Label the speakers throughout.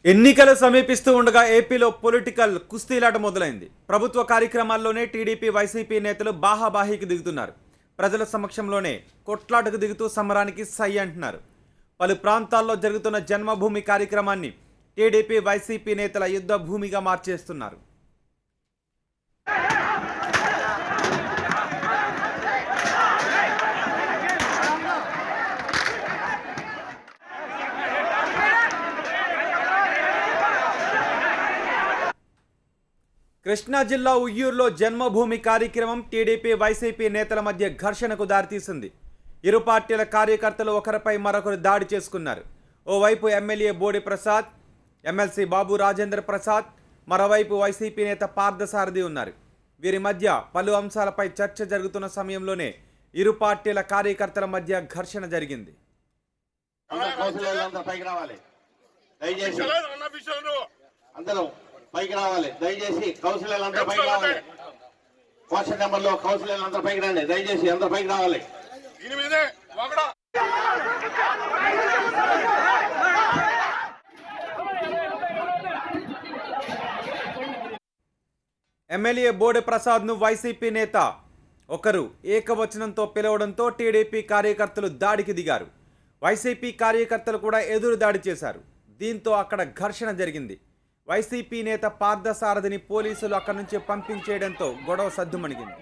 Speaker 1: ఎన్నికలు సమీపిస్తూ ఉండగా ఏపీలో పొలిటికల్ కుస్తీలాట మొదలైంది. ప్రభుత్వ కార్యక్రమాల్లోనే టీడీపీ వైసీపీ నేతలు బాహాబాహీకి దిగుతున్నారు. ప్రజల సమక్షంలోనే కొట్లాటకు దిగుతూ సమరానికి సై అంటున్నారు. పలు ప్రాంతాల్లో జరుగుతున్న జన్మభూమి కార్యక్రమాన్ని టీడీపీ వైసీపీ నేతల యుద్ధ భూమిగా మార్చేస్తున్నారు. కృష్ణా జిల్లా ఉయ్యూరులో జన్మభూమి కార్యక్రమం టీడీపీ వైసీపీ నేతల మధ్య ఘర్షణకు దారితీసింది. ఇరు పార్టీల కార్యకర్తలు ఒకరిపై మరొకరు దాడి చేసుకున్నారు. ఓవైపు ఎమ్మెల్యే బోడి ప్రసాద్, ఎమ్మెల్సీ బాబు రాజేంద్ర ప్రసాద్, మరోవైపు వైసీపీ నేత పార్థసారథి ఉన్నారు. వీరి మధ్య పలు అంశాలపై చర్చ జరుగుతున్న సమయంలోనే ఇరు పార్టీల కార్యకర్తల మధ్య ఘర్షణ జరిగింది.
Speaker 2: పైకి రావాలి, దయచేసి కౌన్సిలర్లందరూ పైకి రావాలి. క్వశ్చన్ నెంబర్ లో కౌన్సిలర్లందరూ పైకి రండి, దయచేసి అందరూ పైకి రావాలి.
Speaker 1: ఎమ్మెల్యే బోడి ప్రసాద్ను వైసీపీ నేత ఒకరు ఏకవచనంతో పిలవడంతో టీడీపీ కార్యకర్తలు దాడికి దిగారు. వైసీపీ కార్యకర్తలు కూడా ఎదురు దాడి చేశారు. దీంతో అక్కడ ఘర్షణ జరిగింది. వైసీపీ నేత పార్థసారథిని పోలీసులు అక్కడి నుంచి పంపించేయడంతో గొడవ సద్దుమణిగింది.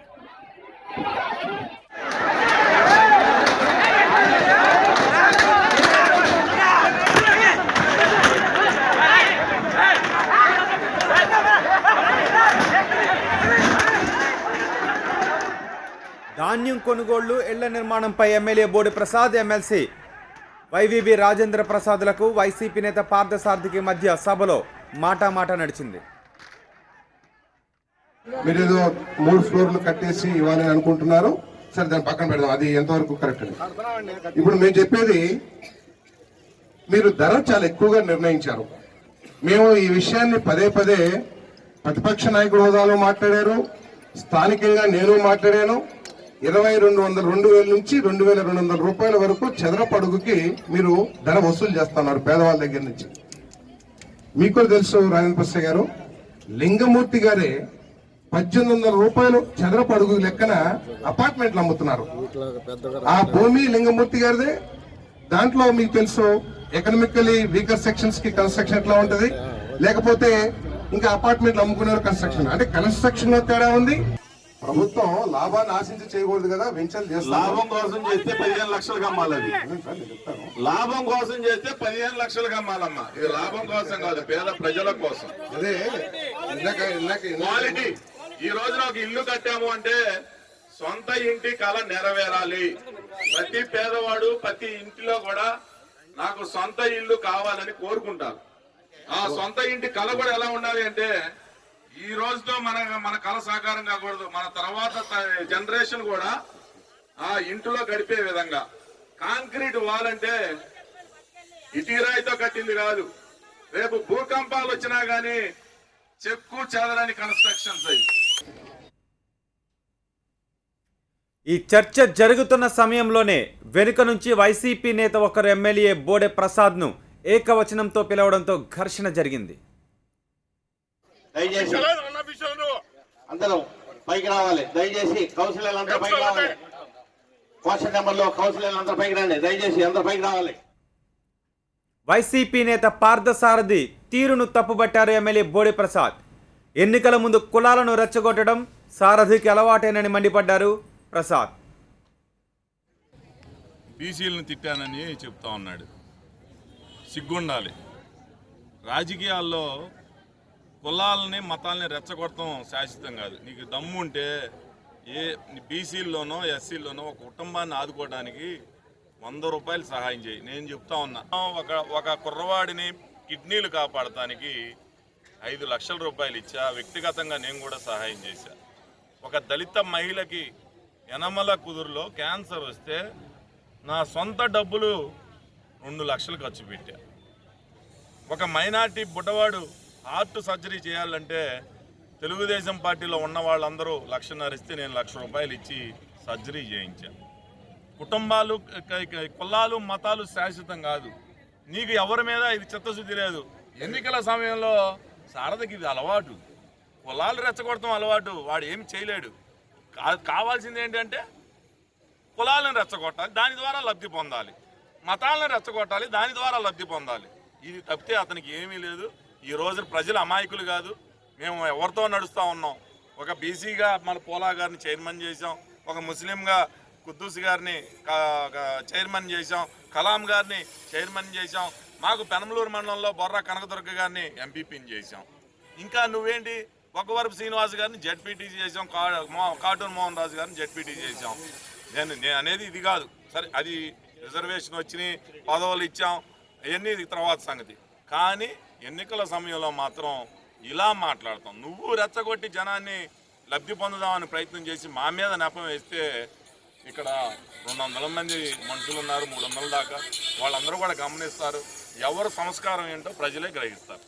Speaker 1: ధాన్యం కొనుగోళ్లు, ఇళ్ల నిర్మాణంపై MLA Bodi Prasad, MLC YVB Rajendra ప్రసాద్లకు వైసీపీ నేత పార్థసారథికి మధ్య సభలో మాట నడిచింది.
Speaker 3: మీరు ఏదో 3 ఫ్లోర్లు కట్టేసి ఇవ్వాలని అనుకుంటున్నారు. సరే, దాన్ని పక్కన పెడదాం, అది ఎంతవరకు కరెక్ట్ అని. ఇప్పుడు మేము చెప్పేది, మీరు ధర చాలా ఎక్కువగా నిర్ణయించారు. మేము ఈ విషయాన్ని పదే పదే ప్రతిపక్ష నాయకుడు హోదాలో మాట్లాడారు, స్థానికంగా నేను మాట్లాడాను. 2200 నుంచి 2200 రూపాయల వరకు చదరపు అడుగుకి మీరు ధర వసూలు చేస్తున్నారు పేదవాళ్ళ దగ్గర నుంచి. మీకు తెలుసు రాజేంద్ర ప్రసాద్ గారు, లింగమూర్తి గారే 1800 రూపాయలు చదరపు అడుగు లెక్కన అపార్ట్మెంట్లు అమ్ముతున్నారు. ఆ భూమి లింగమూర్తి గారిదే. దాంట్లో మీకు తెలుసు ఎకనామికలీ వీకర్ సెక్షన్స్ కి కన్స్ట్రక్షన్ ఎట్లా ఉంటది, లేకపోతే ఇంకా అపార్ట్మెంట్లు అమ్ముకున్నారు కన్స్ట్రక్షన్. అంటే కన్స్ట్రక్షన్ లో తేడా ఉంది. ప్రభుత్వం లాభాన్ని ఆశించి చేయకూడదు కదా, వెంచర్లు చేస్తారు.
Speaker 2: లాభం కోసం చేస్తే 15 లక్షలకు అమ్మాలి. అది లాభం కోసం చేస్తే 15 లక్షలకు అమ్మాలమ్మా. ఇది లాభం కోసం కాదు, పేద ప్రజల కోసం.
Speaker 3: అదే
Speaker 2: క్వాలిటీ. ఈ రోజున ఒక ఇల్లు కట్టాము అంటే సొంత ఇంటి కళ నెరవేరాలి. ప్రతి పేదవాడు ప్రతి ఇంటిలో కూడా నాకు సొంత ఇల్లు కావాలని కోరుకుంటారు. ఆ సొంత ఇంటి కళ కూడా ఎలా ఉండాలి అంటే, ఈ రోజుతో మన కళ సాకారం కాకూడదు, మన తర్వాత జనరేషన్ కూడా ఆ ఇంటిలో గడిపే విధంగా. కాంక్రీట్ వాల్ అంటే ఇటీరాయితో కట్టింది కాదు. రేపు భూకంపాలు వచ్చినా గానీ చెక్కు చెదరని కన్స్ట్రక్షన్స్ అయ్యి.
Speaker 1: ఈ చర్చ జరుగుతున్న సమయంలోనే వెనుక నుంచి వైసీపీ నేత ఒకరు ఎమ్మెల్యే బోడే ప్రసాద్ను ఏకవచనంతో పిలవడంతో ఘర్షణ జరిగింది.
Speaker 2: దయచేసి అందరూ పైకి రావాలి, దయచేసి కౌన్సిలర్లందరూ పైకి రావాలి. క్వశ్చన్ నెంబర్ లో కౌన్సిలర్లందరూ పైకి రండి, దయచేసి అందరూ పైకి రావాలి.
Speaker 1: వైసీపీ నేత పార్థసారథి తీరును తప్పుబట్టారు ఎమ్మెల్యే బోడి ప్రసాద్. ఎన్నికల ముందు కులాలను రెచ్చగొట్టడం సారథికి అలవాటేనని మండిపడ్డారు ప్రసాద్.
Speaker 4: బీసీలను తిట్టానని చెప్తా ఉన్నాడు. సిగ్గుండాలి. రాజకీయాల్లో కులాలని మతాలని రెచ్చగొట్టడం శాశ్వతం కాదు. నీకు దమ్ము ఉంటే ఏ బీసీల్లోనో ఎస్సీల్లోనో ఒక కుటుంబాన్ని ఆదుకోవడానికి 100 రూపాయలు సహాయం చేయి. నేను చెప్తా ఉన్నా, ఒక కుర్రవాడిని కిడ్నీలు కాపాడటానికి 5 లక్షల రూపాయలు ఇచ్చా. వ్యక్తిగతంగా నేను కూడా సహాయం చేశా. ఒక దళిత మహిళకి యనమల కుదురులో క్యాన్సర్ వస్తే నా సొంత డబ్బులు 2 లక్షలు ఖర్చు పెట్టా. ఒక మైనార్టీ బుడ్డవాడు హార్ట్ సర్జరీ చేయాలంటే తెలుగుదేశం పార్టీలో ఉన్న వాళ్ళందరూ 1.5 లక్షలు ఇస్తే నేను 1 లక్ష రూపాయలు ఇచ్చి సర్జరీ చేయించాను. కుటుంబాలు, కులాలు, మతాలు శాశ్వతం కాదు. నీకు ఎవరి మీద ఇది చిత్తశుద్ధి లేదు, ఎన్నికల సమయంలో శారదకి ఇది అలవాటు, కులాలు రెచ్చగొడతాం అలవాటు. వాడు ఏమి చేయలేడు. కావాల్సింది ఏంటంటే కులాలను రెచ్చగొట్టాలి, దాని ద్వారా లబ్ధి పొందాలి. మతాలను రెచ్చగొట్టాలి, దాని ద్వారా లబ్ధి పొందాలి. ఇది తప్పితే అతనికి ఏమీ లేదు. ఈ రోజు ప్రజలు అమాయకులు కాదు. మేము ఎవరితో నడుస్తూ ఉన్నాం. ఒక బీసీగా మన పోలా గారిని చైర్మన్ చేసాం, ఒక ముస్లింగా కుద్దూస్ గారిని చైర్మన్ చేసాం, కలాం గారిని చైర్మన్ చేసాం, మాకు పెనమలూరు మండలంలో బొర్రా కనకదుర్గ గారిని ఎంపీపీని చేసాం. ఇంకా నువ్వేంటి బొగ్గవరపు శ్రీనివాస్ గారిని జెడ్పీటీ చేసాం, కాటూరు మోహన్ రాజు గారిని జెడ్పీటీ చేసాం. నేను అనేది ఇది కాదు. సరే, అది రిజర్వేషన్ వచ్చినాయి, పదవులు ఇచ్చాం, అవన్నీ తర్వాత సంగతి. కానీ ఎన్నికల సమయంలో మాత్రం ఇలా మాట్లాడతాం. నువ్వు రెచ్చగొట్టి జనాన్ని లబ్ధి పొందుదామని ప్రయత్నం చేసి మా మీద నెపం వేస్తే ఇక్కడ 200 మంది మనుషులు ఉన్నారు, 300 దాకా. వాళ్ళందరూ కూడా గమనిస్తారు. ఎవరు సంస్కారం ఏంటో ప్రజలే గ్రహిస్తారు.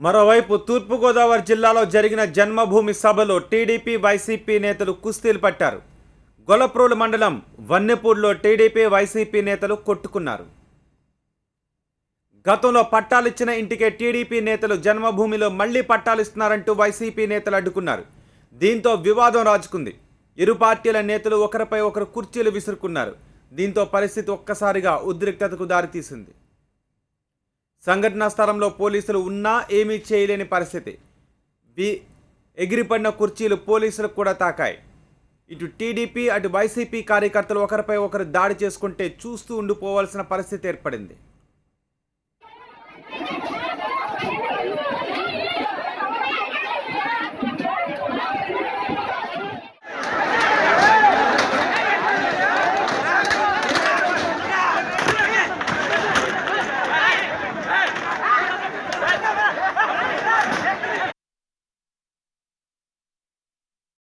Speaker 1: మరోవైపు తూర్పుగోదావరి జిల్లాలో జరిగిన జన్మభూమి సభలో టీడీపీ వైసీపీ నేతలు కుస్తీలు పట్టారు. గొల్లప్రోలు మండలం వన్నెపూర్లో టీడీపీ వైసీపీ నేతలు కొట్టుకున్నారు. గతంలో పట్టాలిచ్చిన ఇంటికే టీడీపీ నేతలు జన్మభూమిలో మళ్లీ పట్టాలిస్తున్నారంటూ వైసీపీ నేతలు అడ్డుకున్నారు. దీంతో వివాదం రాజుకుంది. ఇరు పార్టీల నేతలు ఒకరిపై ఒకరు కుర్చీలు విసురుకున్నారు. దీంతో పరిస్థితి ఒక్కసారిగా ఉద్రిక్తతకు దారితీసింది. సంఘటనా స్థలంలో పోలీసులు ఉన్నా ఏమీ చేయలేని పరిస్థితి. ఎగిరిపడిన కుర్చీలు పోలీసులకు కూడా తాకాయి. ఇటు టీడీపీ అటు వైసీపీ కార్యకర్తలు ఒకరిపై ఒకరు దాడి చేసుకుంటే చూస్తూ ఉండిపోవాల్సిన పరిస్థితి ఏర్పడింది.